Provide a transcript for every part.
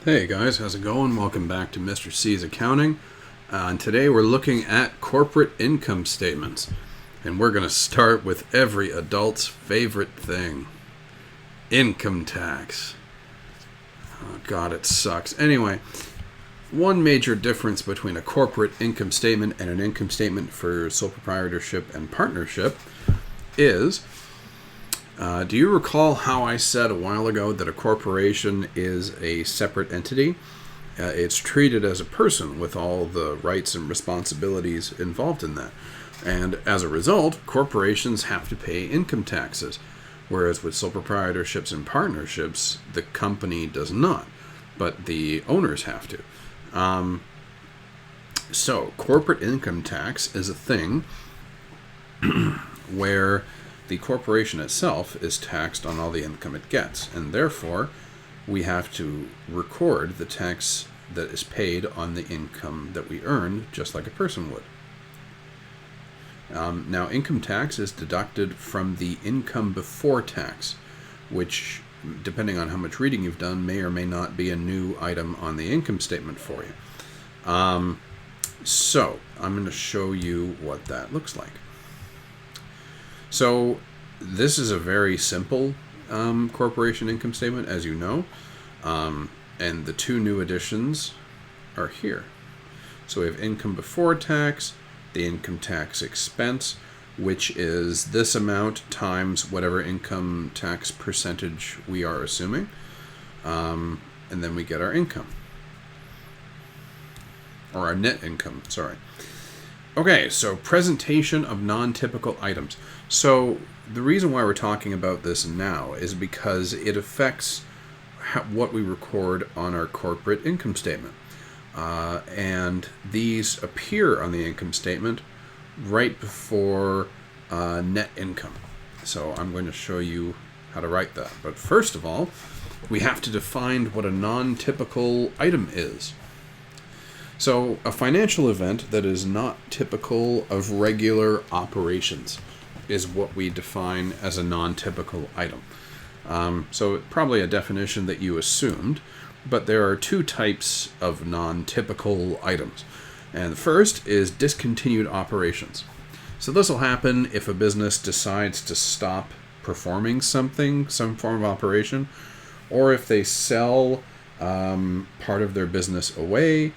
Hey guys, how's it going? Welcome back to Mr. C's Accounting. And today we're looking at corporate income statements. And we're going to start with every adult's favorite thing. Income tax. Oh god, it sucks. Anyway, one major difference between a corporate income statement and an income statement for sole proprietorship and partnership is... do you recall how I said a while ago that a corporation is a separate entity? It's treated as a person with all the rights and responsibilities involved in that. And as a result, corporations have to pay income taxes, whereas with sole proprietorships and partnerships, the company does not, but the owners have to. So, corporate income tax is a thing where the corporation itself is taxed on all the income it gets, and therefore we have to record the tax that is paid on the income that we earn, just like a person would. Now, income tax is deducted from the income before tax, which, depending on how much reading you've done, may or may not be a new item on the income statement for you. So, I'm going to show you what that looks like. So this is a very simple corporation income statement, as you know, and the two new additions are here. So we have income before tax, the income tax expense, which is this amount times whatever income tax percentage we are assuming, and then we get our income, or our net income, sorry. Okay, so presentation of non-typical items. So the reason why we're talking about this now is because it affects what we record on our corporate income statement. And these appear on the income statement right before net income. So I'm going to show you how to write that. But first of all, we have to define what a non-typical item is. So, a financial event that is not typical of regular operations is what we define as a non-typical item. So, probably a definition that you assumed, but there are two types of non-typical items. And the first is discontinued operations. So, this will happen if a business decides to stop performing something, some form of operation, or if they sell part of their business away,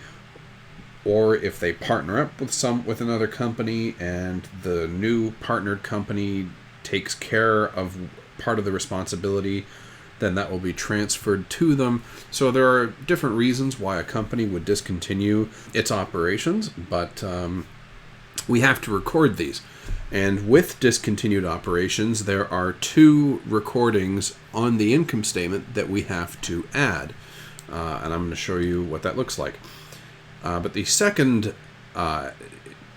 or if they partner up with another company and the new partnered company takes care of part of the responsibility, then that will be transferred to them. So there are different reasons why a company would discontinue its operations, but we have to record these. And with discontinued operations, there are two recordings on the income statement that we have to add. And I'm going to show you what that looks like. But the second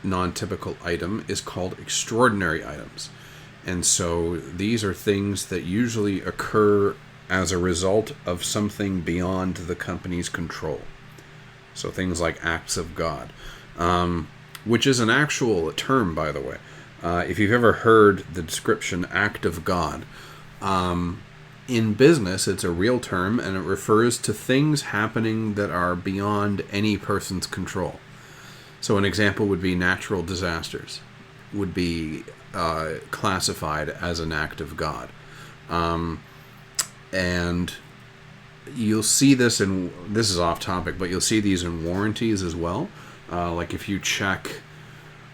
non-typical item is called extraordinary items. And so these are things that usually occur as a result of something beyond the company's control. So things like acts of God, which is an actual term, by the way. If you've ever heard the description act of God, in business, it's a real term, and it refers to things happening that are beyond any person's control. So an example would be natural disasters, would be classified as an act of God. And you'll see this this is off topic, but you'll see these in warranties as well. Like if you check,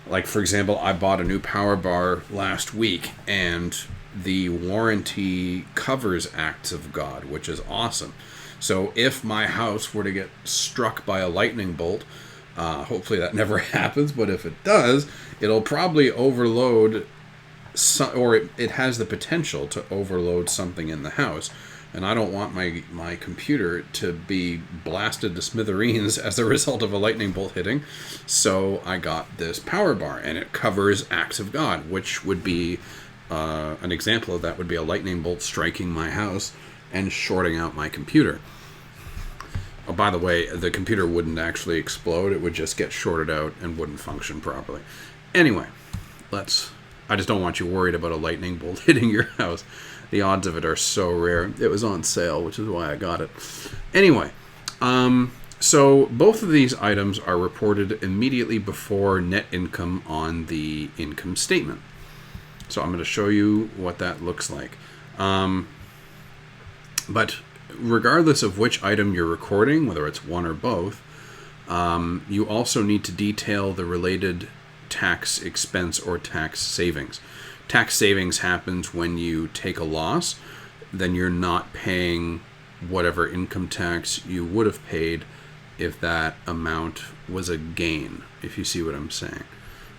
like for example, I bought a new power bar last week, and the warranty covers acts of God, which is awesome. So if my house were to get struck by a lightning bolt, hopefully that never happens, but if it does, it'll probably overload, or it has the potential to overload something in the house. And I don't want my computer to be blasted to smithereens as a result of a lightning bolt hitting. So I got this power bar, and it covers acts of God, which would be an example of that would be a lightning bolt striking my house and shorting out my computer. Oh, by the way, the computer wouldn't actually explode. It would just get shorted out and wouldn't function properly. Anyway, I just don't want you worried about a lightning bolt hitting your house. The odds of it are so rare. It was on sale, which is why I got it. Anyway, So both of these items are reported immediately before net income on the income statement. So I'm going to show you what that looks like. But regardless of which item you're recording, whether it's one or both, you also need to detail the related tax expense or tax savings. Tax savings happens when you take a loss, then you're not paying whatever income tax you would have paid if that amount was a gain, if you see what I'm saying.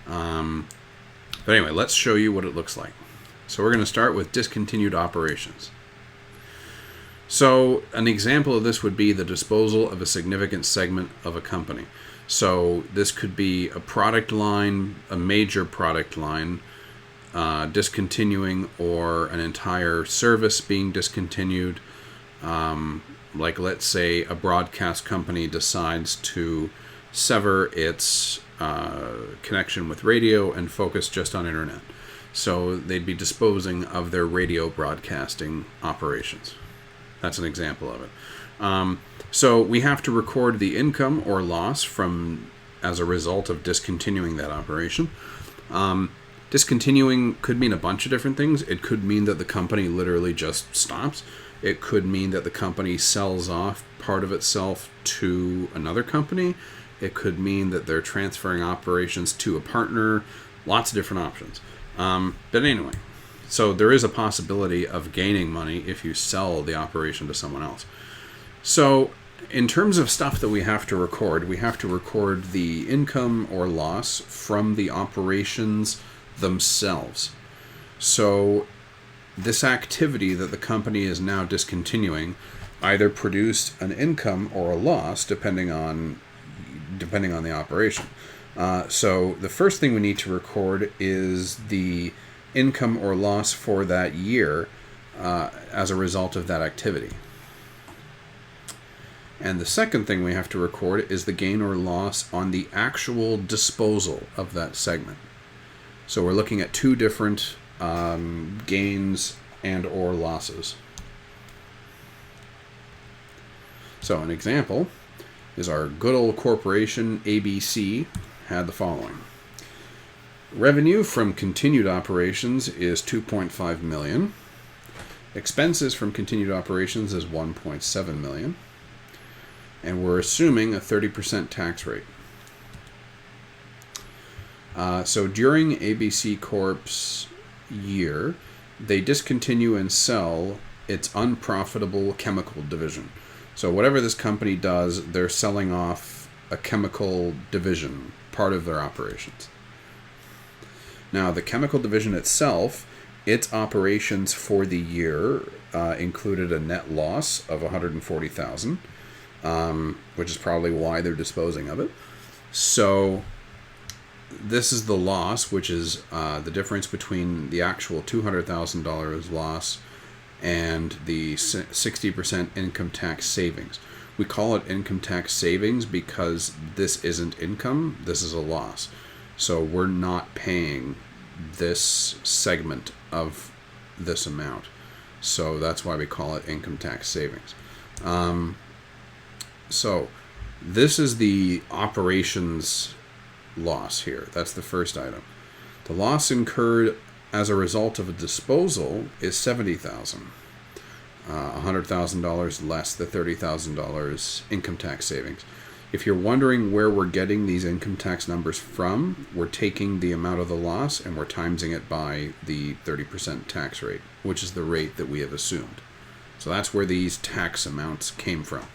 But anyway, let's show you what it looks like. So we're going to start with discontinued operations. So an example of this would be the disposal of a significant segment of a company. So this could be a product line, a major product line, discontinuing, or an entire service being discontinued. Like, let's say a broadcast company decides to sever its connection with radio and focus just on internet. So they'd be disposing of their radio broadcasting operations. That's an example of it. So we have to record the income or loss as a result of discontinuing that operation. Discontinuing could mean a bunch of different things. It could mean that the company literally just stops. It could mean that the company sells off part of itself to another company. It could mean that they're transferring operations to a partner. Lots of different options. But anyway, so there is a possibility of gaining money if you sell the operation to someone else. So in terms of stuff that we have to record the income or loss from the operations themselves. So this activity that the company is now discontinuing either produced an income or a loss depending on the operation. So the first thing we need to record is the income or loss for that year as a result of that activity. And the second thing we have to record is the gain or loss on the actual disposal of that segment. So we're looking at two different gains and or losses. So an example is our good old corporation ABC had the following. Revenue from continued operations is $2.5 million. Expenses from continued operations is $1.7 million. And we're assuming a 30% tax rate. So during ABC Corp's year, they discontinue and sell its unprofitable chemical division. So whatever this company does, they're selling off a chemical division, part of their operations. Now, the chemical division itself, its operations for the year included a net loss of $140,000, which is probably why they're disposing of it. So this is the loss, which is the difference between the actual $200,000 loss and the 60% income tax savings. We call it income tax savings because this isn't income, this is a loss. So we're not paying this segment of this amount. So that's why we call it income tax savings. So this is the operations loss here. That's the first item. The loss incurred as a result of a disposal is $70,000. $100,000 less the $30,000 income tax savings. If you're wondering where we're getting these income tax numbers from, we're taking the amount of the loss and we're timesing it by the 30% tax rate, which is the rate that we have assumed. So that's where these tax amounts came from.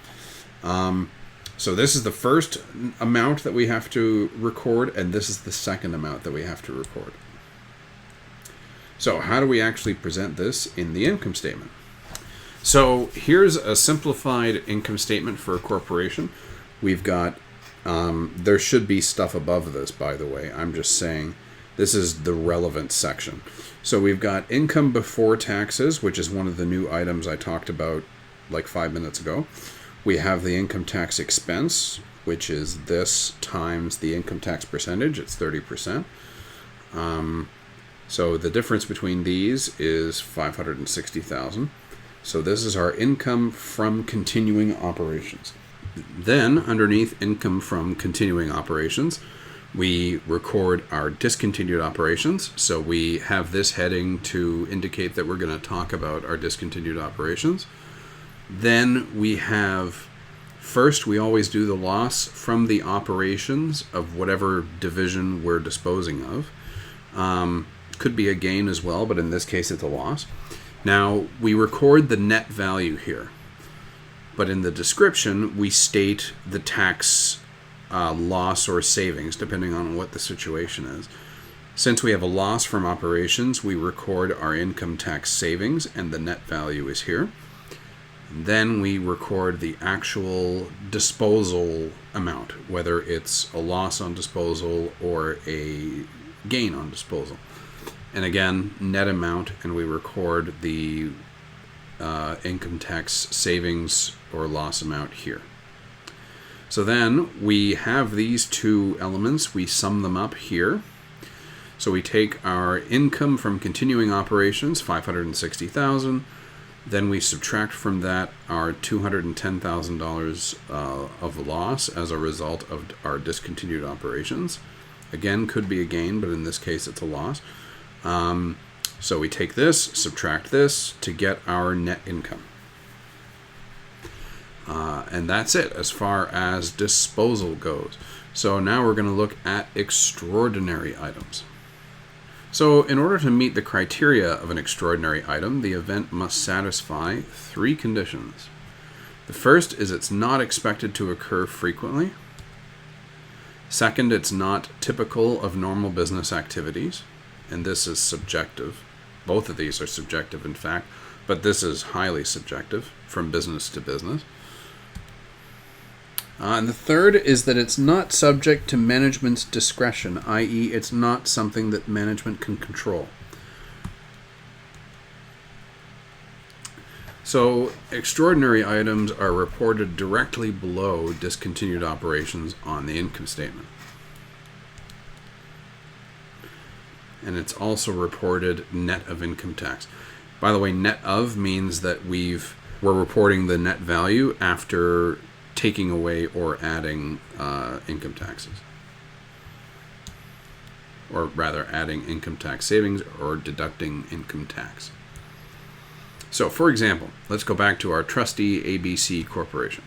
So this is the first amount that we have to record, and this is the second amount that we have to record. So how do we actually present this in the income statement? So here's a simplified income statement for a corporation. We've got, there should be stuff above this, by the way. I'm just saying this is the relevant section. So we've got income before taxes, which is one of the new items I talked about like 5 minutes ago. We have the income tax expense, which is this times the income tax percentage. It's 30%. So the difference between these is $560,000. So this is our income from continuing operations. Then, underneath income from continuing operations, we record our discontinued operations. So we have this heading to indicate that we're going to talk about our discontinued operations. Then we have, first, we always do the loss from the operations of whatever division we're disposing of. Could be a gain as well, but in this case it's a loss. Now, we record the net value here. But in the description, we state the tax loss or savings, depending on what the situation is. Since we have a loss from operations, we record our income tax savings, and the net value is here. And then we record the actual disposal amount, whether it's a loss on disposal or a gain on disposal. And again, net amount, and we record the income tax savings or loss amount here. So then we have these two elements, we sum them up here. So we take our income from continuing operations, $560,000, then we subtract from that our $210,000 of loss as a result of our discontinued operations. Again, could be a gain, but in this case it's a loss. So we take this, subtract this to get our net income. And that's it as far as disposal goes. So now we're going to look at extraordinary items. So in order to meet the criteria of an extraordinary item, the event must satisfy three conditions. The first is it's not expected to occur frequently. Second, it's not typical of normal business activities. And this is subjective. Both of these are subjective, in fact, but this is highly subjective from business to business. And the third is that it's not subject to management's discretion, i.e. it's not something that management can control. So extraordinary items are reported directly below discontinued operations on the income statement. And it's also reported net of income tax. By the way, net of means that we're reporting the net value after taking away or adding income taxes. Or rather, adding income tax savings or deducting income tax. So, for example, let's go back to our trustee ABC Corporation.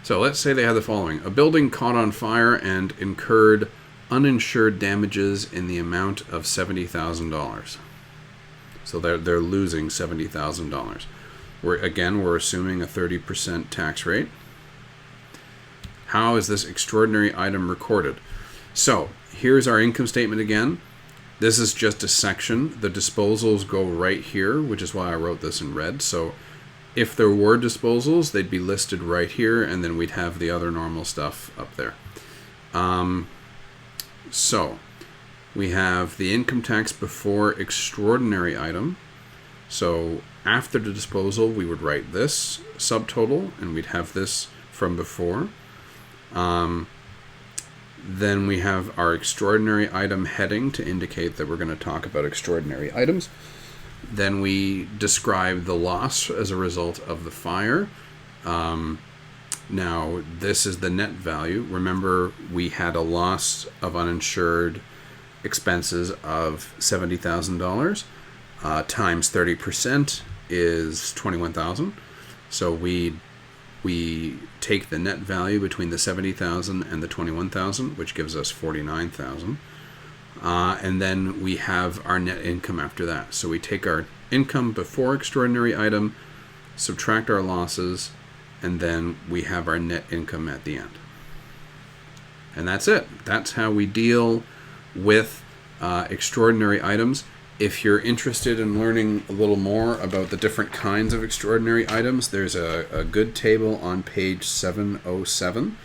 So let's say they had the following. A building caught on fire and incurred uninsured damages in the amount of $70,000. So they're losing $70,000. We're assuming a 30% tax rate. How is this extraordinary item recorded? So here's our income statement again. This is just a section. The disposals go right here, which is why I wrote this in red. So if there were disposals, they'd be listed right here, and then we'd have the other normal stuff up there. So we have the income tax before extraordinary item. So after the disposal, we would write this subtotal, and we'd have this from before. Then we have our extraordinary item heading to indicate that we're going to talk about extraordinary items. Then we describe the loss as a result of the fire. Now, this is the net value. Remember, we had a loss of uninsured expenses of $70,000 times 30% is $21,000. So we take the net value between the $70,000 and the $21,000, which gives us $49,000. And then we have our net income after that. So we take our income before extraordinary item, subtract our losses, and then we have our net income at the end. And that's it. That's how we deal with extraordinary items. If you're interested in learning a little more about the different kinds of extraordinary items, there's a good table on page 707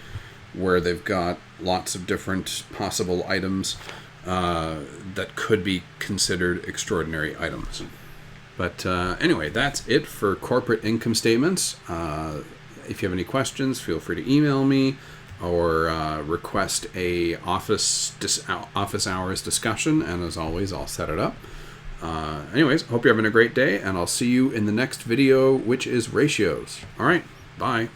where they've got lots of different possible items that could be considered extraordinary items. But anyway, that's it for corporate income statements. If you have any questions, feel free to email me or request a office hours discussion, and as always, I'll set it up. Anyways, hope you're having a great day, and I'll see you in the next video, which is ratios. All right, bye.